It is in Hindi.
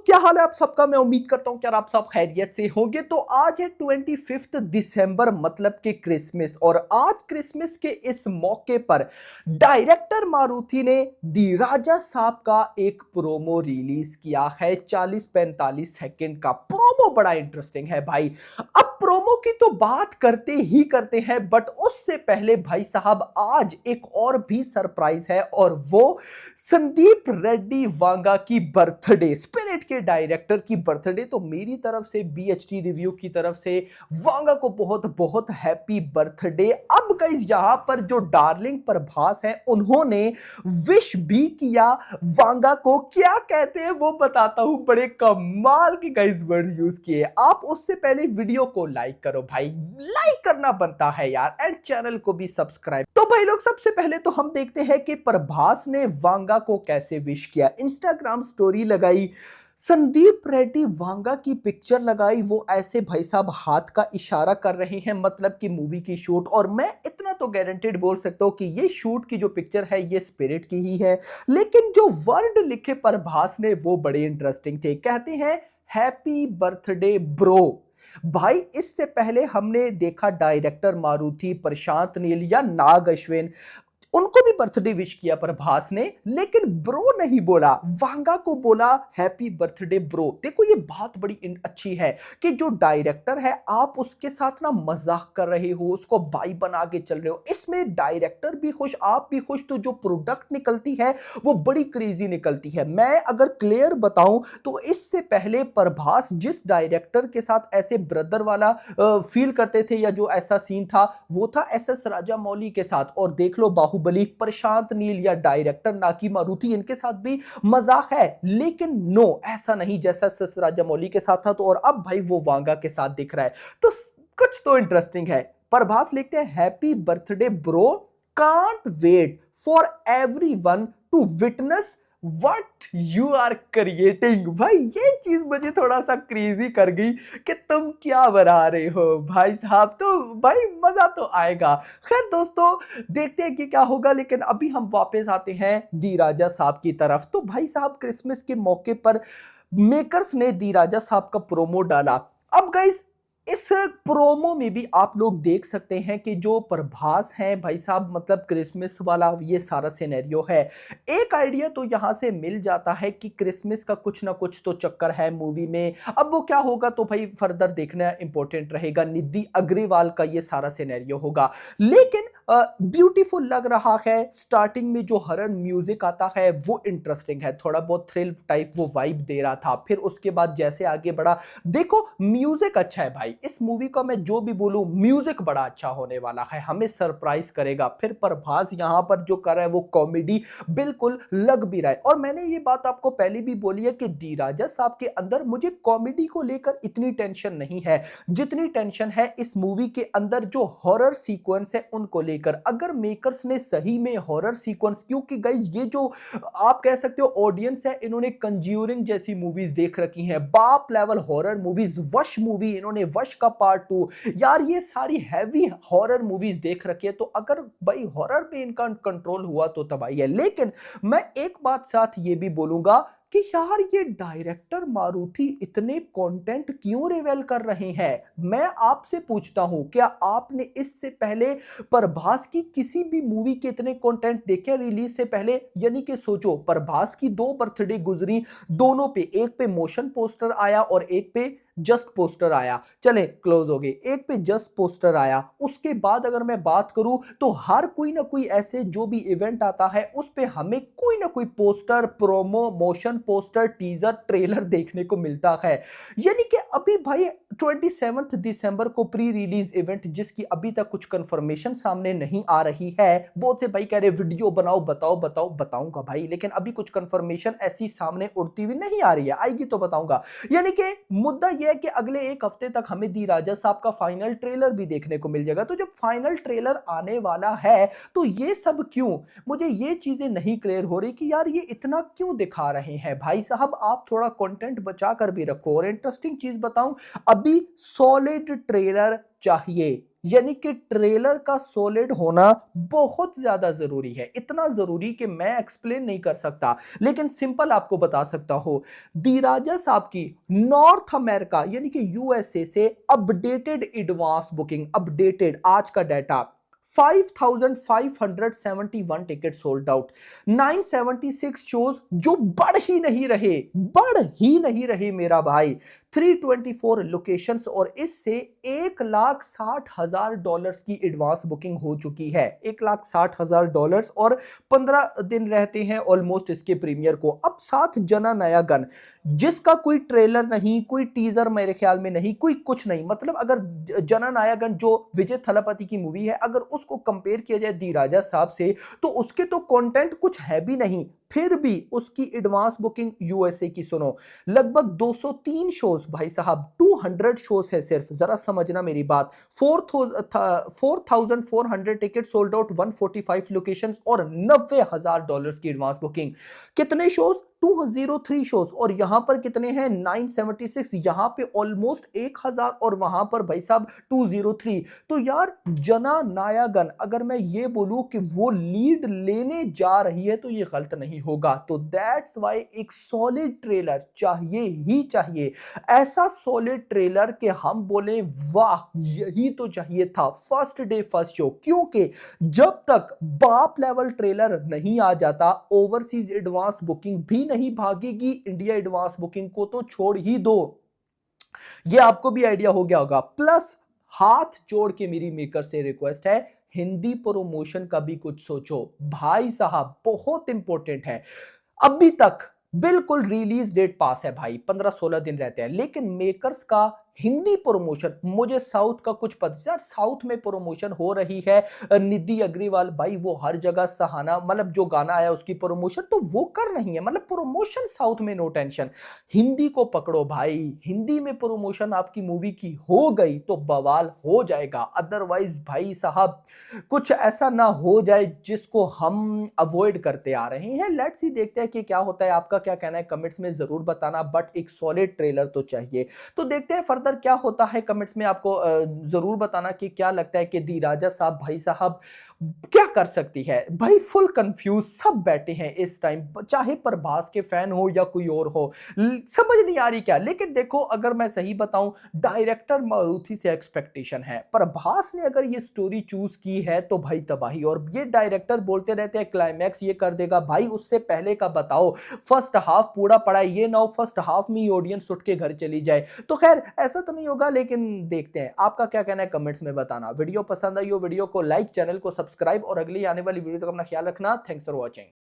क्या हाल है आप सबका। मैं उम्मीद करता हूं कि आप सब खैरियत से होंगे। तो आज है 25 दिसंबर मतलब कि क्रिसमस, और आज क्रिसमस के इस मौके पर डायरेक्टर मारुति ने दी राजा साहब का एक प्रोमो रिलीज किया है। 40-45 सेकंड का प्रोमो बड़ा इंटरेस्टिंग है भाई। अब प्रोमो की तो बात करते ही करते हैं, बट उससे पहले भाई साहब आज एक और भी सरप्राइज है, और वो संदीप रेड्डी वांगा की बर्थडे, स्पिरिट के डायरेक्टर की बर्थडे। तो मेरी तरफ से, बीएचटी रिव्यू की तरफ से वांगा को बहुत बहुत हैप्पी बर्थडे। अब गाइस यहां पर जो डार्लिंग प्रभास है उन्होंने विश भी किया वांगा को। क्या कहते हैं वो बताता हूं, बड़े कमाल के गाइस वर्ड यूज किए। आप उससे पहले वीडियो को लाइक करो भाई, लाइक करना बनता है यार, एंड चैनल को भी सब्सक्राइब। तो भाई लोग सबसे पहले तो हम देखते हैं कि प्रभास ने वांगा को कैसे विश किया। इंस्टाग्राम स्टोरी लगाई, संदीप रेड्डी वांगा की पिक्चर लगाई, वो ऐसे भाई साहब हाथ का इशारा कर रहे हैं, मतलब कि मूवी की शूट। और मैं इतना तो गारंटेड बोल सकता हूं कि ये शूट की जो पिक्चर है ये स्पिरिट की ही है। लेकिन जो वर्ड लिखे प्रभास ने वो बड़े इंटरेस्टिंग थे। कहते हैं हैप्पी बर्थडे ब्रो। भाई इससे पहले हमने देखा डायरेक्टर मारुति, प्रशांत नील या नाग अश्विन, उनको भी बर्थडे विश किया प्रभास ने, लेकिन ब्रो नहीं बोला, वांगा को बोला हैप्पी बर्थडे ब्रो। देखो ये बात बड़ी अच्छी है कि जो डायरेक्टर है आप उसके साथ ना मजाक कर रहे हो, उसको भाई बना के चल रहे हो। इसमें डायरेक्टर भी खुश, आप भी खुश, तो जो प्रोडक्ट निकलती है वो बड़ी क्रेजी निकलती है। मैं अगर क्लियर बताऊं तो इससे पहले प्रभास जिस डायरेक्टर के साथ ऐसे ब्रदर वाला फील करते थे, या जो ऐसा सीन था, वो था एसएस राजामौली के साथ। और देख लो बाहुबली, प्रशांत नील या डायरेक्टर नाकी मारुति, इनके साथ भी मजाक है। लेकिन नो, ऐसा नहीं जैसा एसएस राजामौली के साथ था। तो और अब भाई वो वांगा के साथ दिख रहा है, तो कुछ तो इंटरेस्टिंग है। प्रभास लिखते हैं happy birthday bro, can't wait for everyone to witness what you are creating. भाई ये चीज मुझे थोड़ा सा क्रेजी कर गई कि तुम क्या बना रहे हो भाई साहब। तो भाई मजा तो आएगा। खैर दोस्तों देखते हैं कि क्या होगा, लेकिन अभी हम वापस आते हैं दी राजा साहब की तरफ। तो भाई साहब क्रिसमस के मौके पर मेकर्स ने दी राजा साहब का प्रोमो डाला। अब गाइस इस प्रोमो में भी आप लोग देख सकते हैं कि जो प्रभास है भाई साहब, मतलब क्रिसमस वाला ये सारा सिनेरियो है। एक आइडिया तो यहां से मिल जाता है कि क्रिसमस का कुछ ना कुछ तो चक्कर है मूवी में। अब वो क्या होगा तो भाई फर्दर देखना इंपॉर्टेंट रहेगा। निधि अग्रवाल का ये सारा सिनेरियो होगा, लेकिन ब्यूटीफुल लग रहा है। स्टार्टिंग में जो हॉरर म्यूजिक आता है वो इंटरेस्टिंग है, थोड़ा बहुत थ्रिल टाइप वो वाइब दे रहा था। फिर उसके बाद जैसे आगे बढ़ा, देखो म्यूजिक अच्छा है भाई। इस मूवी का मैं जो भी बोलूं, म्यूजिक बड़ा अच्छा होने वाला है, हमें सरप्राइज करेगा। फिर प्रभास यहां पर जो कर रहा है वो कॉमेडी बिल्कुल लग भी रहा है। और मैंने ये बात आपको पहले भी बोली है कि दी राजा साहब के अंदर मुझे कॉमेडी को लेकर इतनी टेंशन नहीं है जितनी टेंशन है इस मूवी के अंदर जो हॉरर सीक्वेंस है उनको लेकर। अगर मेकर्स ने सही में हॉरर सीक्वेंस, क्योंकि गाइस ये जो आप कह सकते हो ऑडियंस है, इन्होंने कंज्यूरिंग जैसी मूवीज देख रखी हैं, बाप लेवल हॉरर मूवीज, वश मूवी, इन्होंने वश का पार्ट 2, यार ये सारी हैवी हॉरर मूवीज देख रखी है। तो अगर भाई हॉरर पे इनका कंट्रोल हुआ तो तबाही है। लेकिन मैं एक बात साथ ये भी बोलूंगा कि यार ये डायरेक्टर मारुति इतने कंटेंट क्यों रिवील कर रहे हैं। मैं आपसे पूछता हूं, क्या आपने इससे पहले प्रभास की किसी भी मूवी के इतने कंटेंट देखे रिलीज से पहले? यानी कि सोचो, प्रभास की 2 बर्थडे गुजरी, दोनों पे, एक पे मोशन पोस्टर आया और एक पे जस्ट पोस्टर आया। चले क्लोज हो गए, एक पे जस्ट पोस्टर आया। उसके बाद अगर मैं बात करूं तो हर कोई ना कोई ऐसे जो भी इवेंट आता है उस पे हमें कोई ना कोई poster, promo, motion poster, teaser, trailer देखने को मिलता है। यानी कि अभी भाई 27 दिसंबर को प्री रिलीज इवेंट, जिसकी अभी तक कुछ कंफर्मेशन सामने नहीं आ रही है। बहुत से भाई कह रहे वीडियो बनाओ, बताओ बताओ, बताऊंगा भाई, लेकिन अभी कुछ कंफर्मेशन ऐसी सामने उड़ती हुई नहीं आ रही है, आएगी तो बताऊंगा। यानी कि मुद्दा यह है कि अगले एक हफ्ते तक हमें दी राजा साहब का फाइनल ट्रेलर भी देखने को मिल जाएगा। तो जब फाइनल ट्रेलर आने वाला है तो ये सब क्यों, मुझे ये चीजें नहीं क्लियर हो रही कि यार ये इतना क्यों दिखा रहे हैं। भाई साहब आप थोड़ा कंटेंट बचा कर भी रखो। और इंटरेस्टिंग चीज बताऊं, अभी सॉलिड ट्रेलर चाहिए। यानी कि ट्रेलर का सॉलिड होना बहुत ज्यादा जरूरी है, इतना जरूरी कि मैं एक्सप्लेन नहीं कर सकता, लेकिन सिंपल आपको बता सकता हूं। दी राजा साहब की नॉर्थ अमेरिका यानी कि यूएसए से अपडेटेड एडवांस बुकिंग, अपडेटेड आज का data, 5571 ticket sold out, 976 shows जो बढ़ ही नहीं रहे मेरा भाई, 324 लोकेशंस, और इससे $1,60,000 की एडवांस बुकिंग हो चुकी है, $1,60,000, और 15 दिन रहते हैं ऑलमोस्ट इसके प्रीमियर को। अब साथ जना नया गन, जिसका कोई ट्रेलर नहीं, कोई टीजर मेरे ख्याल में नहीं, कोई कुछ नहीं, मतलब अगर जना नया गन जो विजय थलापति की मूवी है, अगर उसको कंपेयर किया जाए दी राजा साहब से, तो उसके तो कंटेंट कुछ है भी नहीं, फिर भी उसकी एडवांस बुकिंग यूएसए की सुनो, लगभग 203 शोज भाई साहब, 200 शोज है सिर्फ, जरा समझना मेरी बात, 4400 टिकट सोल्ड आउट, 145 लोकेशन, और $90,000 की एडवांस बुकिंग। कितने शोज? 203 शोज, और यहां पर कितने हैं? 976, यहां पे ऑलमोस्ट 1000, और वहां पर भाई साहब 203। तो यार जना नायागन, अगर मैं ये बोलूं कि वो लीड लेने जा रही है तो ये गलत नहीं होगा। तो दैट्स वाई एक सॉलिड ट्रेलर चाहिए ही चाहिए, ऐसा सॉलिड ट्रेलर कि हम बोले वाह यही तो चाहिए था, फर्स्ट डे फर्स्ट शो। क्योंकि जब तक बाप लेवल ट्रेलर नहीं आ जाता, ओवरसीज एडवांस बुकिंग भी नहीं भागेगी, इंडिया एडवांस बुकिंग को तो छोड़ ही दो। ये आपको भी आइडिया हो गया होगा। प्लस हाथ जोड़ के मेरी मेकर से रिक्वेस्ट है, हिंदी प्रमोशन का भी कुछ सोचो भाई साहब, बहुत इंपॉर्टेंट है। अभी तक बिल्कुल रिलीज डेट पास है भाई, 15-16 दिन रहते हैं, लेकिन मेकर्स का हिंदी प्रमोशन, मुझे साउथ का कुछ पता यार, साउथ में प्रमोशन हो रही है, निधि अग्रवाल भाई वो हर जगह सहाना, मतलब जो गाना आया उसकी प्रमोशन तो वो कर रही है, मतलब प्रमोशन साउथ में नो टेंशन। हिंदी को पकड़ो भाई, हिंदी में प्रमोशन आपकी मूवी की हो गई तो बवाल हो जाएगा, अदरवाइज भाई साहब कुछ ऐसा ना हो जाए जिसको हम अवॉइड करते आ रहे हैं। लेट्स सी, देखते हैं कि क्या होता है। आपका क्या कहना है कमेंट्स में जरूर बताना, बट एक सॉलिड ट्रेलर तो चाहिए। तो देखते हैं फर्दर क्या होता है, कमेंट्स में आपको जरूर बताना कि क्या लगता है कि दी राजा साहब भाई साहब क्या कर सकती है। भाई फुल कंफ्यूज सब बैठे हैं इस टाइम, चाहे प्रभास के फैन हो या कोई और हो, समझ नहीं आ रही क्या। लेकिन देखो अगर मैं सही बताऊं, डायरेक्टर मारुति से एक्सपेक्टेशन है, प्रभास ने अगर ये स्टोरी चूज की है तो भाई तबाही। और ये डायरेक्टर बोलते रहते हैं क्लाइमैक्स ये कर देगा, भाई उससे पहले का बताओ, फर्स्ट हाफ पूरा पड़ा है, ये ना हो फर्स्ट हाफ में ही ऑडियंस उठ के घर चली जाए। तो खैर ऐसा तो नहीं होगा, लेकिन देखते हैं। आपका क्या कहना है कमेंट्स में बताना। वीडियो पसंद आई हो वीडियो को लाइक, चैनल को सब्सक्राइब, और अगली आने वाली वीडियो तक अपना ख्याल रखना। Thanks for watching.